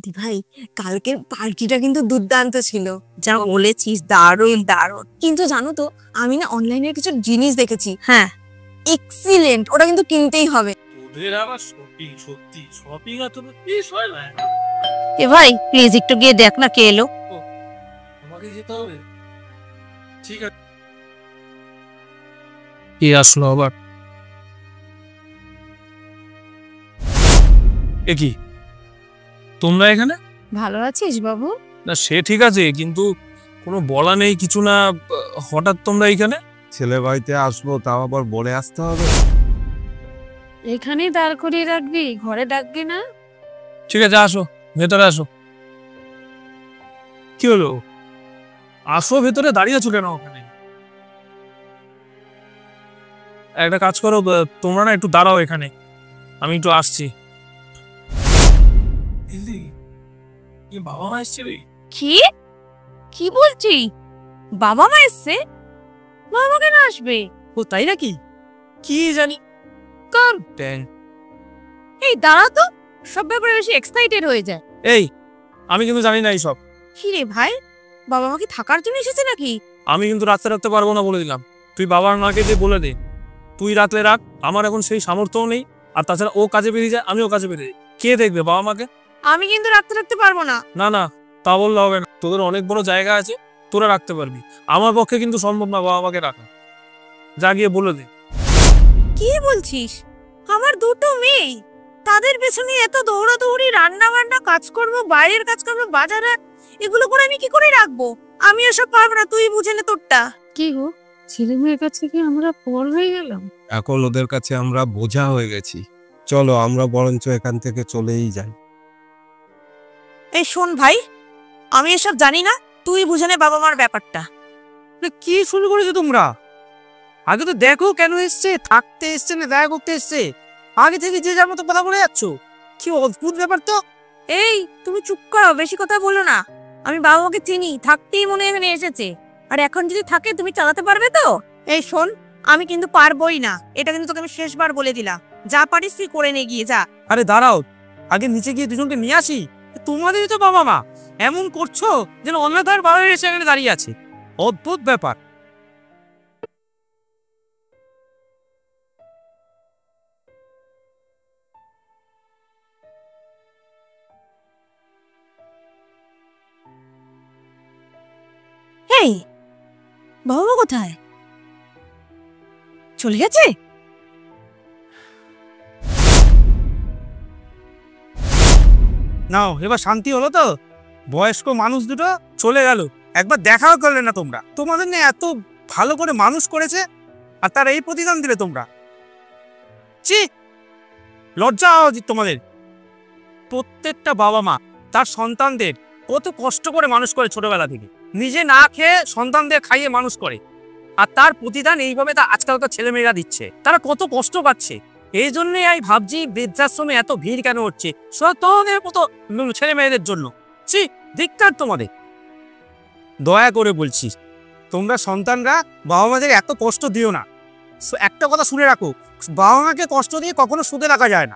দি ভাই, কালকের পার্টিটা কিন্তু দুর্দান্ত ছিল। যা বলেছিস, দারুণ দারুণ। কিন্তু জানো তো, আমি না অনলাইনে কিছু জিনিস দেখেছি। হ্যাঁ, এক্সিলেন্ট, ওটা কিন্তু কিনতেই হবে। তোদের আবার শপিং, সত্যি শপিং আর তোদের বেশ হয় না। এ ভাই প্লিজ একটু গিয়ে দেখ না কে এলো। আমাকে যেতে হবে, ঠিক আছে। কে আসলো আবার? এ কি তোমরা এখানে? ভালো আছিস বাবু? না সে ঠিক আছে, কিন্তু কোনো বলা নেই কিছু না, হঠাৎ তোমরা এখানে? ছেলে বাড়িতে আসবো, তাও আবার বলে আসতে হবে? এখানেই দাঁড় করিয়ে রাখবি, ঘরে ডাকবি না? ঠিক আছে, আসো ভেতরে আসো। কি হলো, আসো ভেতরে, দাঁড়িয়ে আছো কেন ওখানে? একটা কাজ করো, তোমরা না একটু দাঁড়াও এখানে, আমি একটু আসছি। বাবা মা এসছে রে? কি কি বলছি? বাবা মা এসছে? বাবা কেন আসবে? ও তাই নাকি? কি জানি কার ট্যাং। এই দাঁড়া তো, সব ব্যাপারে বেশি এক্সাইটেড হয়ে যায়। এই আমি কিন্তু জানি না এইসব। কি রে ভাই, বাবা মা কি থাকার জন্য এসেছে নাকি? আমি কিন্তু রাতে রাখতে পারবো না বলে দিলাম। তুই বাবার মাকে দিয়ে বলে দে তুই রাতে রাখ, আমার এখন সেই সামর্থ্যও নেই। আর তাছাড়া ও কাজে বেরিয়ে যায়, আমিও কাজে বেরিয়ে যাই, কে দেখবে বাবা মাকে? আমি কিন্তু রাখতে পারবো না। না না, তা বললে হবে না, তোদের অনেক বড় জায়গা আছে, তোরা রাখতে পারবি। আমার পক্ষে কিন্তু সম্ভব না বাবা মাকে রাখা। যা গিয়ে বলে দে। কি বলছিস? আমার দুটো মেয়ে, তাদের পেছনে এত দৌড়াদৌড়ি, রান্না বান্না, কাজকর্ম, বাইরের কাজকর্ম, বাজারে, এগুলো করে আমি কি করে রাখবো? আমি এসব পারবো না, তুই বুঝে নে তোরটা। কি গো, ছেলে মেয়ের কাছে কি আমরা পর হয়ে গেলাম? এখন ওদের কাছে আমরা বোঝা হয়ে গেছি। চলো আমরা বরঞ্চ এখান থেকে চলেই যাই। এই শোন ভাই, আমি এসব জানি না, তুই বুঝে নে বাবা মার ব্যাপারটা। কি শুরু করেছো তোমরা? আগে তো দেখো কেন এসছে, থাকতে এসছে না দেখা করতে এসছে? আগে থেকে যে যার মতো কথা বলে যাচ্ছ, কি অদ্ভুত ব্যাপার তো। এই তুমি চুপ করো, বেশি কথা বলো না। আমি বাবা মাকে চিনি, থাকতেই মনে এখানে এসেছে। আর এখন যদি থাকে, তুমি চালাতে পারবে তো? এই শোন, আমি কিন্তু পারবোই না, এটা কিন্তু তোকে আমি শেষবার বলে দিলাম। যা পারিস তুই করে নে, গিয়ে যা। আরে দাঁড়াও, আগে নিচে গিয়ে দুজনকে নিয়ে আসি। তোমাদেরই তো বাবা মা, এমন করছো যেন অন্যথার বাবা এসে এখানে দাঁড়িয়ে আছে। অদ্ভুত ব্যাপার। এই বাবা মা কোথায়? চলে গেছে? নাও এবার শান্তি হলো তো? বয়স্ক মানুষ দুটো চলে গেল, একবার দেখাও করলে না তোমরা। তোমাদের না এত ভালো করে মানুষ করেছে, আর তার এই প্রতিদান দিলে তোমরা? ছি, লজ্জা হওয়া উচিত তোমাদের। প্রত্যেকটা বাবা মা তার সন্তানদের কত কষ্ট করে মানুষ করে, ছোটবেলা থেকে নিজে না খেয়ে সন্তানদের খাইয়ে মানুষ করে, আর তার প্রতিদান এইভাবে তা আজকালকার ছেলেমেয়েরা দিচ্ছে। তারা কত কষ্ট পাচ্ছে। এই জন্যই আমি ভাবছি বৃদ্ধাশ্রমে এত ভিড় কেন হচ্ছে, তোমাদের মতো ছেলে মেয়েদের জন্য। ছি, ধিক্কার তোমাদের। দয়া করে বলছি, তোমরা সন্তানরা বাবা মাদের এত কষ্ট দিও না। একটা কথা শুনে রাখো, বাবা মাকে কষ্ট দিয়ে কখনো সুখে রাখা যায় না।